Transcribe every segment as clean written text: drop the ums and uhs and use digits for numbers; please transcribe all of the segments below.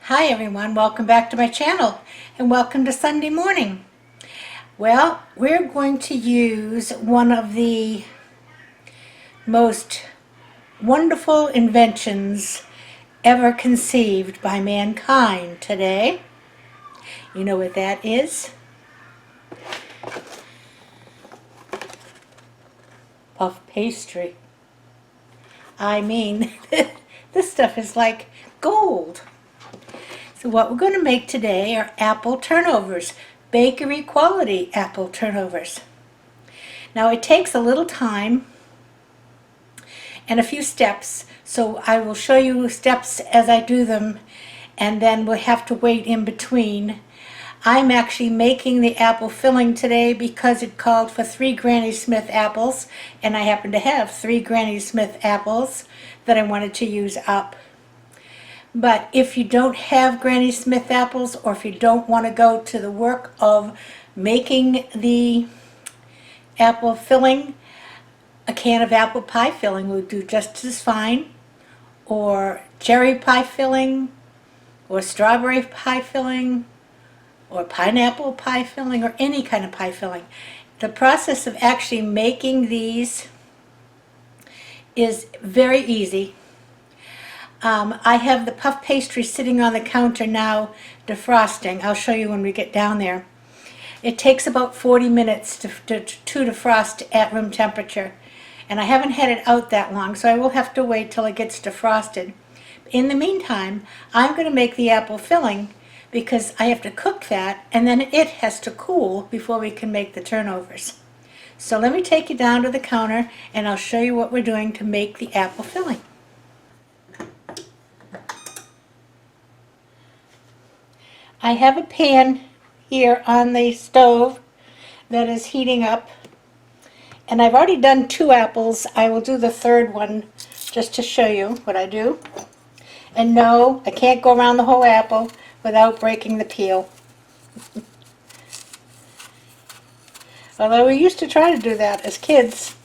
Hi everyone, welcome back to my channel and welcome to Sunday morning. Well, we're going to use one of the most wonderful inventions ever conceived by mankind today. You know what that is? Puff pastry. I mean, this stuff is like gold. So what we're going to make today are apple turnovers, bakery quality apple turnovers. Now it takes a little time and a few steps, so I will show you steps as I do them, and then we'll have to wait in between. I'm actually making the apple filling today because it called for 3 Granny Smith apples, and I happen to have 3 Granny Smith apples that I wanted to use up. But if you don't have Granny Smith apples, or if you don't want to go to the work of making the apple filling, a can of apple pie filling would do just as fine, or cherry pie filling, or strawberry pie filling, or pineapple pie filling, or any kind of pie filling. The process of actually making these is very easy. I have the puff pastry sitting on the counter now defrosting. I'll show you when we get down there. It takes about 40 minutes to defrost at room temperature, and I haven't had it out that long, so I will have to wait till it gets defrosted. In the meantime, I'm going to make the apple filling because I have to cook that, and then it has to cool before we can make the turnovers. So let me take you down to the counter and I'll show you what we're doing to make the apple filling. I have a pan here on the stove that is heating up, and I've already done 2 apples. I will do the third one just to show you what I do. And no, I can't go around the whole apple without breaking the peel. Although we used to try to do that as kids.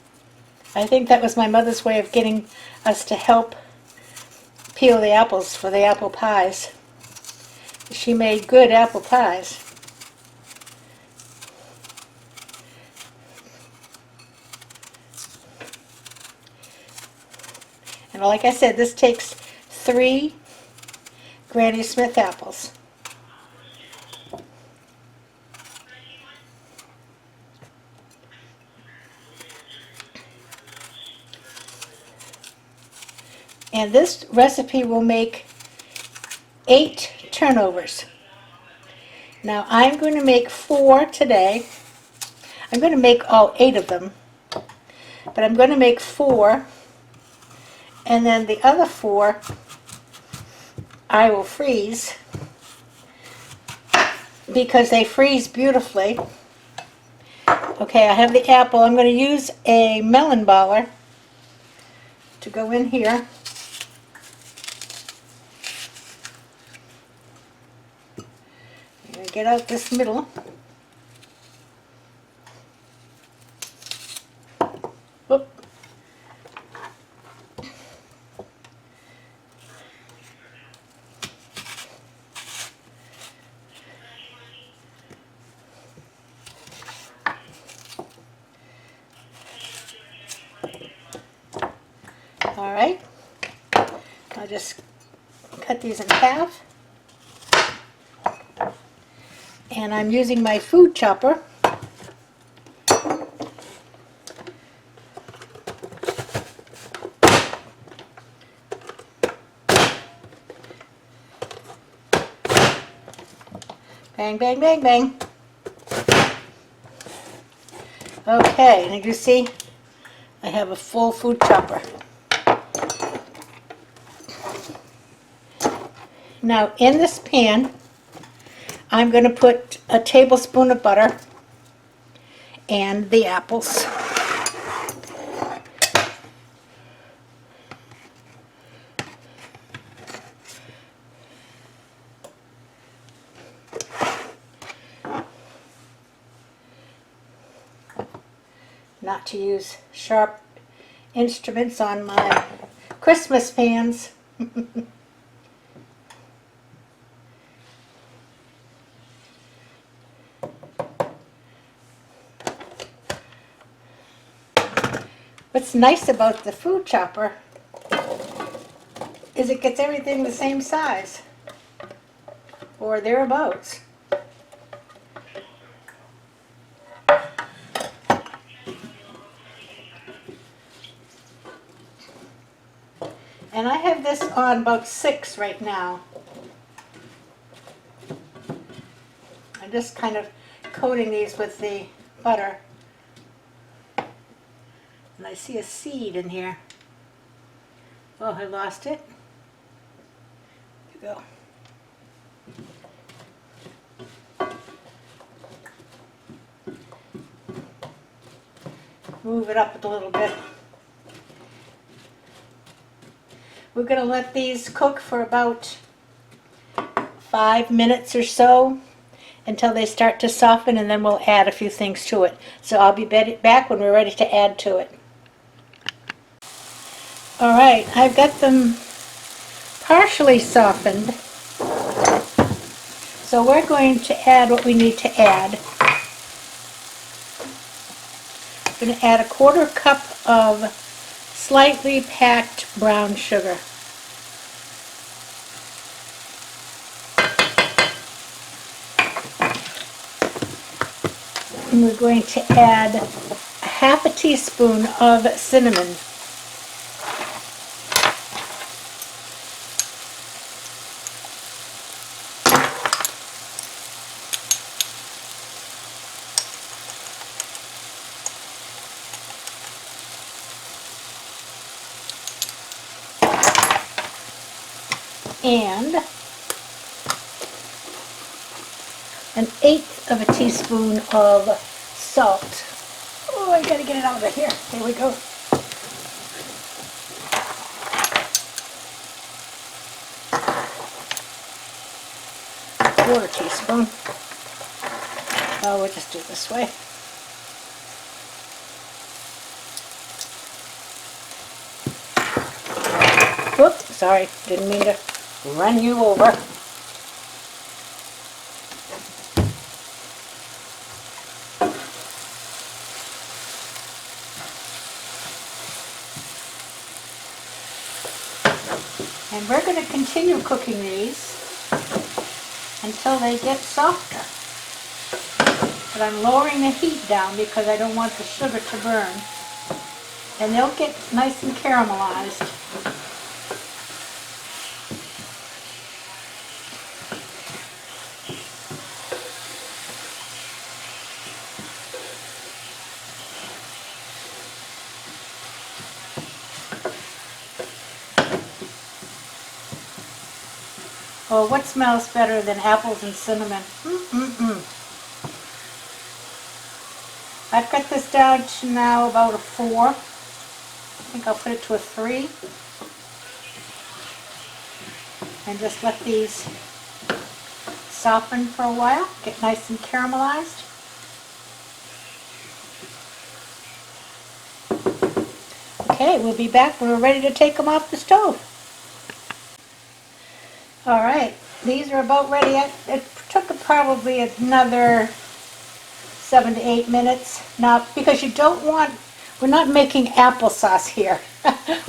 I think that was my mother's way of getting us to help peel the apples for the apple pies. She made good apple pies. And like I said, this takes 3 Granny Smith apples. And this recipe will make 8 turnovers. Now I'm going to make 4 today. I'm going to make all 8 of them, but I'm going to make 4, and then the other 4 I will freeze because they freeze beautifully. Okay, I have the apple. I'm going to use a melon baller to go in here. I'm going to get out this middle. Whoop. All right, I'll just cut these in half, and I'm using my food chopper. Bang, bang, bang, bang. Okay, and you see I have a full food chopper. Now in this pan, I'm going to put a tablespoon of butter and the apples. Not to use sharp instruments on my Christmas pans. What's nice about the food chopper is it gets everything the same size, or thereabouts. And I have this on about 6 right now. I'm just kind of coating these with the butter. And I see a seed in here. Oh, I lost it. There you go. Move it up a little bit. We're going to let these cook for about 5 minutes or so until they start to soften, and then we'll add a few things to it. So I'll be back when we're ready to add to it. Alright, I've got them partially softened. So we're going to add what we need to add. I'm going to add a 1/4 cup of slightly packed brown sugar. And we're going to add 1/2 teaspoon of cinnamon. And 1/8 of a teaspoon of salt. Oh, I gotta get it out of here. There we go. 1/4 teaspoon. Oh, we'll just do it this way. Whoops, sorry, didn't mean to run you over. And we're going to continue cooking these until they get softer. But I'm lowering the heat down because I don't want the sugar to burn. And they'll get nice and caramelized. Oh, what smells better than apples and cinnamon? I've got this down to now about a 4. I think I'll put it to a 3. And just let these soften for a while, get nice and caramelized. Okay, we'll be back when we're ready to take them off the stove. Alright, these are about ready. It took probably another 7 to 8 minutes. Now, because you don't want, we're not making applesauce here.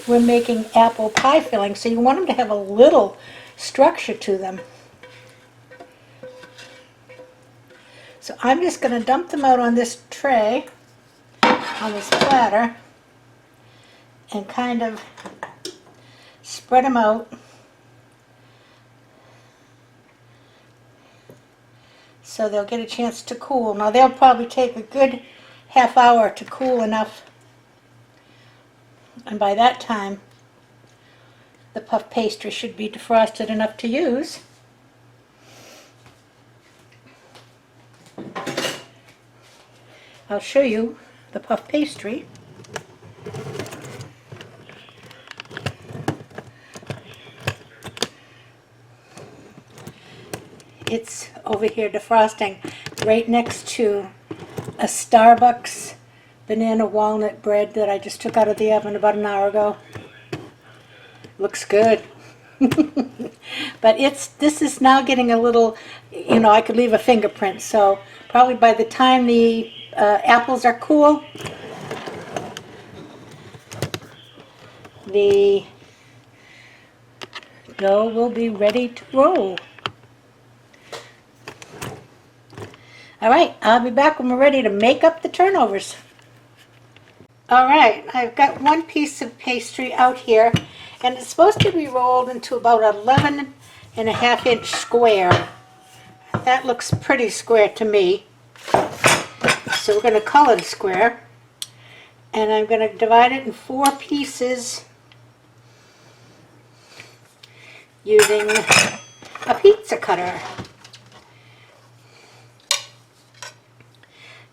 We're making apple pie filling, so you want them to have a little structure to them. So I'm just going to dump them out on this tray, on this platter, and kind of spread them out. So they'll get a chance to cool. Now they'll probably take a good ½ hour to cool enough. And by that time, the puff pastry should be defrosted enough to use. I'll show you the puff pastry. It's over here defrosting right next to a Starbucks banana walnut bread that I just took out of the oven about an hour ago. Looks good. But this is now getting a little, you know, I could leave a fingerprint, so probably by the time the apples are cool, the dough will be ready to roll. All right, I'll be back when we're ready to make up the turnovers. All right, I've got one piece of pastry out here, and it's supposed to be rolled into about 11.5-inch square. That looks pretty square to me. So we're going to call it a square. And I'm going to divide it in 4 pieces using a pizza cutter.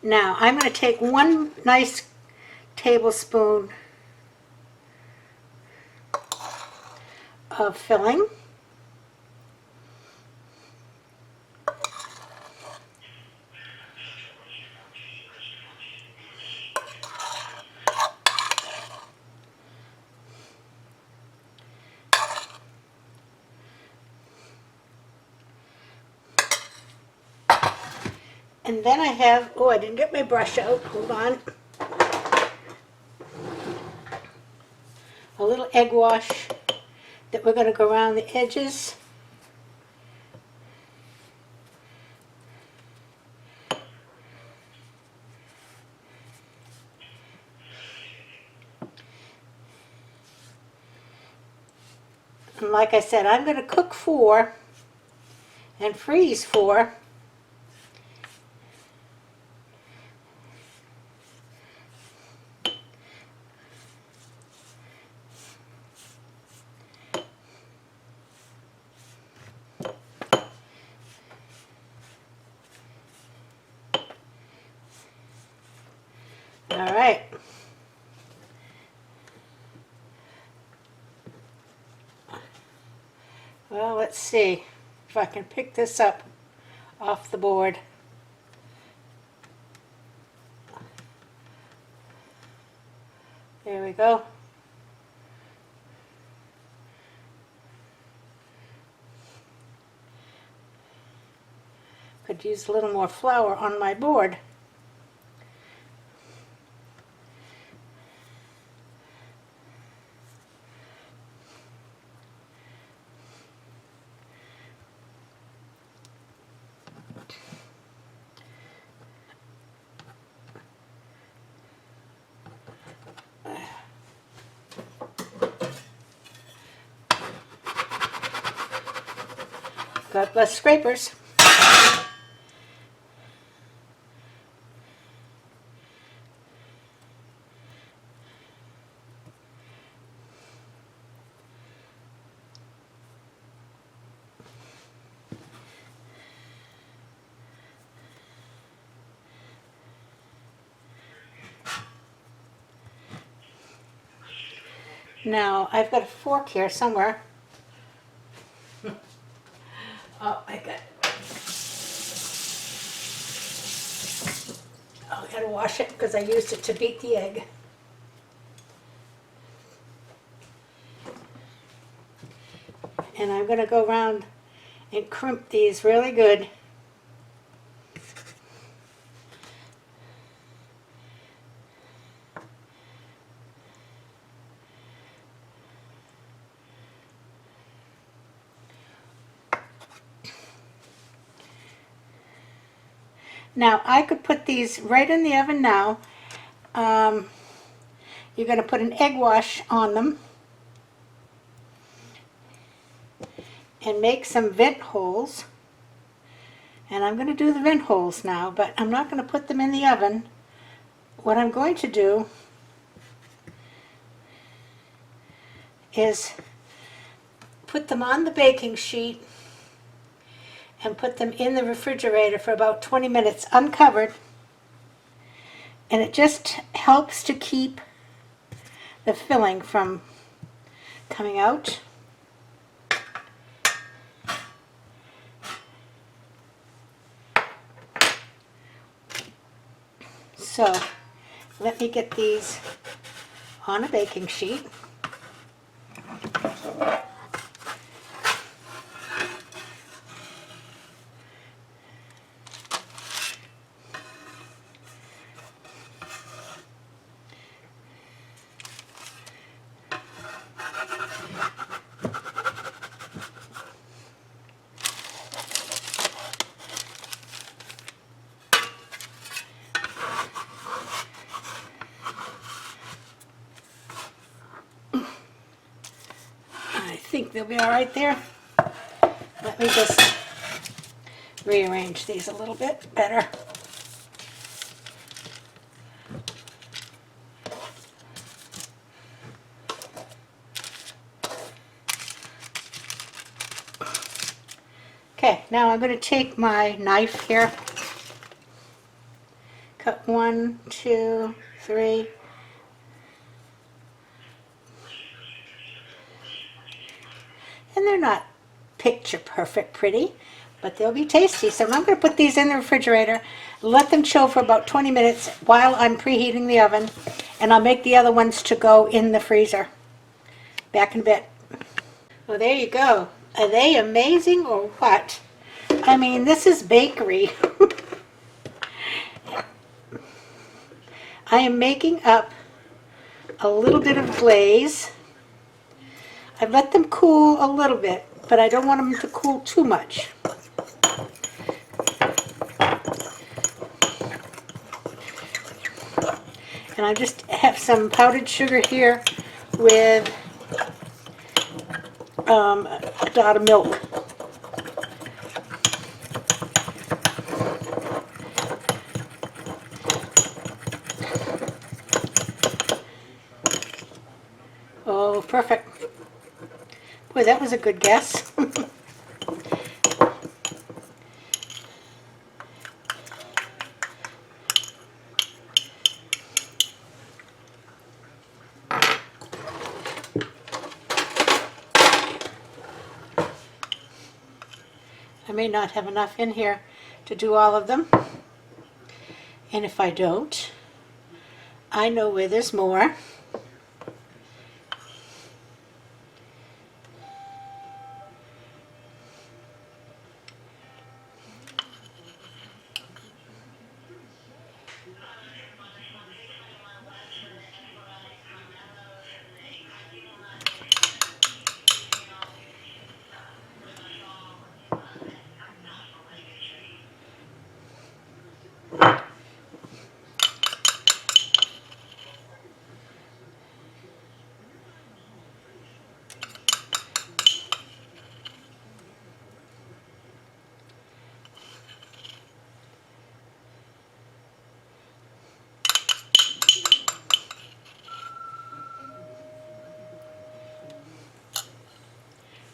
Now I'm going to take 1 nice tablespoon of filling. And then I have, oh, I didn't get my brush out, hold on. A little egg wash that we're going to go around the edges. And like I said, I'm going to cook 4 and freeze 4. All right. Well, let's see if I can pick this up off the board. There we go. Could use a little more flour on my board. God bless scrapers. Now, I've got a fork here somewhere. Oh, I gotta wash it because I used it to beat the egg. And I'm gonna go around and crimp these really good. Now, I could put these right in the oven now. You're going to put an egg wash on them and make some vent holes. And I'm going to do the vent holes now, but I'm not going to put them in the oven. What I'm going to do is put them on the baking sheet and put them in the refrigerator for about 20 minutes uncovered. And it just helps to keep the filling from coming out. So let me get these on a baking sheet. think they'll be all right there. Let me just rearrange these a little bit better. Okay, now I'm going to take my knife here, cut 1, 2, 3, and they're not picture perfect pretty, but they'll be tasty. So I'm going to put these in the refrigerator, let them chill for about 20 minutes while I'm preheating the oven, and I'll make the other ones to go in the freezer. Back in a bit. Well, there you go. Are they amazing or what? I mean, this is bakery. I am making up a little bit of glaze. I've let them cool a little bit, but I don't want them to cool too much. And I just have some powdered sugar here with a dot of milk. Oh, perfect. Boy, that was a good guess. I may not have enough in here to do all of them. And if I don't, I know where there's more.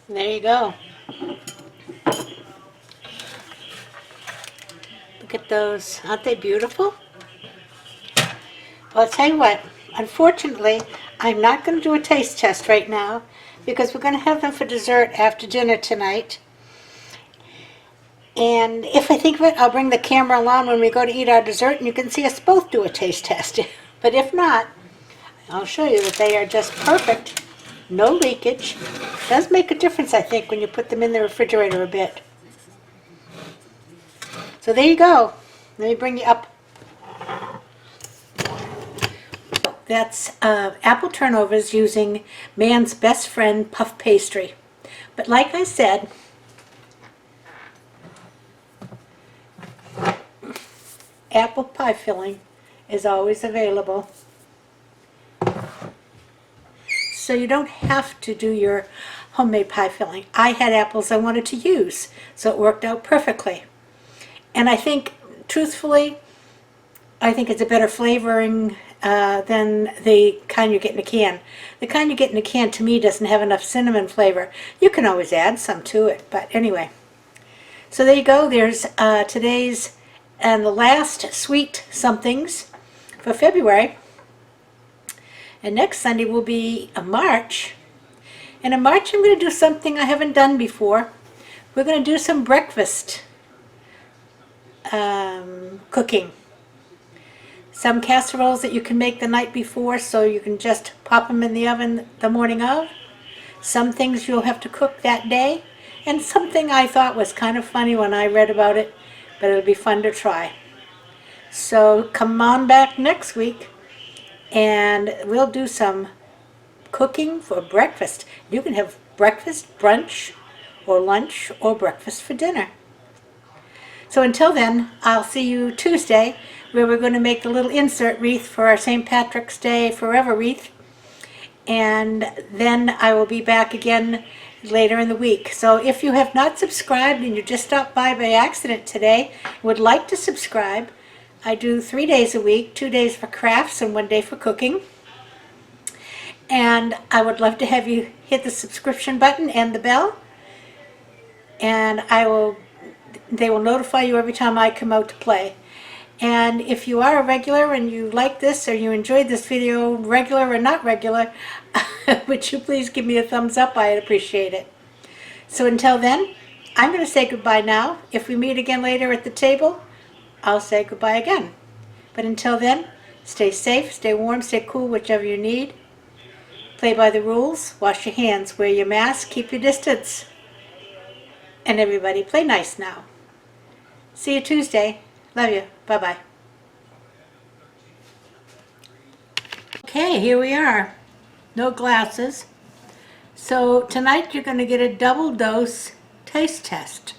And there you go. Look at those. Aren't they beautiful? Well, I'll tell you what. Unfortunately, I'm not going to do a taste test right now because we're going to have them for dessert after dinner tonight. And if I think of it, I'll bring the camera along when we go to eat our dessert and you can see us both do a taste test. But if not, I'll show you that they are just perfect. No leakage. It does make a difference, I think, when you put them in the refrigerator a bit. So there you go. Let me bring you up. That's apple turnovers using man's best friend, puff pastry. But like I said, apple pie filling is always available. So you don't have to do your homemade pie filling. I had apples I wanted to use, so it worked out perfectly. And I think, truthfully, I think it's a better flavoring than the kind you get in a can. The kind you get in a can, to me, doesn't have enough cinnamon flavor. You can always add some to it, but anyway. So there you go. There's today's and the last sweet somethings for February. And next Sunday will be a March. And in March I'm going to do something I haven't done before. We're going to do some breakfast cooking. Some casseroles that you can make the night before so you can just pop them in the oven the morning of. Some things you'll have to cook that day. And something I thought was kind of funny when I read about it, but it'll be fun to try. So come on back next week and we'll do some cooking for breakfast. You can have breakfast, brunch, or lunch, or breakfast for dinner. So until then, I'll see you Tuesday, where we're going to make the little insert wreath for our St. Patrick's Day Forever wreath. and then I will be back again later in the week. So if you have not subscribed and you just stopped by accident today, would like to subscribe, I do 3 days a week, 2 days for crafts and 1 day for cooking. And I would love to have you hit the subscription button and the bell, and they will notify you every time I come out to play. And if you are a regular and you like this or you enjoyed this video, regular or not regular, would you please give me a thumbs up? I'd appreciate it. So until then, I'm going to say goodbye now. If we meet again later at the table, I'll say goodbye again. But until then, stay safe, stay warm, stay cool, whichever you need. Play by the rules, wash your hands, wear your mask, keep your distance. And everybody, play nice now. See you Tuesday. Love you. Bye-bye. Okay, here we are. No glasses. So tonight you're going to get a double dose taste test.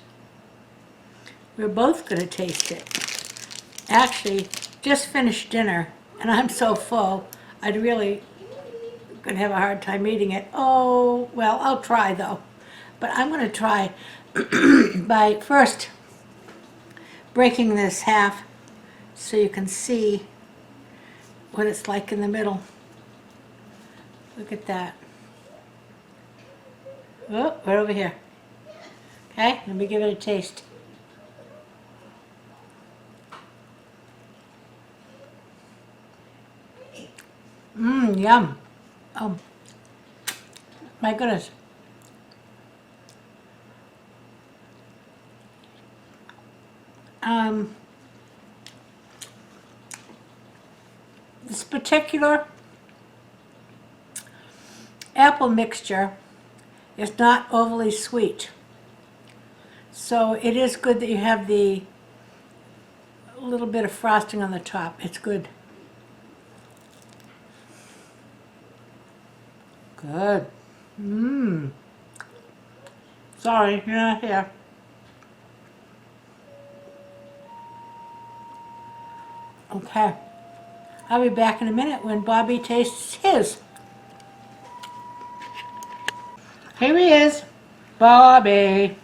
We're both going to taste it. Actually, just finished dinner, and I'm so full, I'd really going to have a hard time eating it. Oh, well, I'll try though. But I'm going to try by first breaking this half so you can see what it's like in the middle. Look at that. Oh, right over here. Okay, let me give it a taste. Yum. Oh, my goodness. This particular apple mixture is not overly sweet. So it is good that you have the little bit of frosting on the top. It's good. Good. Sorry, you're not here. Okay. I'll be back in a minute when Bobby tastes his. Here he is, Bobby.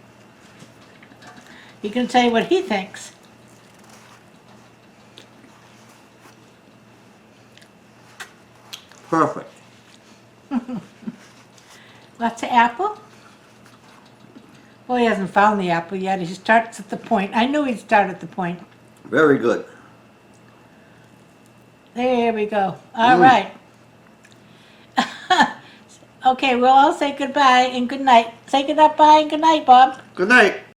He can say what he thinks. Perfect. Lots of apple? Well, he hasn't found the apple yet. He starts at the point. I knew he'd start at the point. Very good. There we go. All right. Okay, we'll all say goodbye and good night. Say goodbye and good night, Bob. Good night.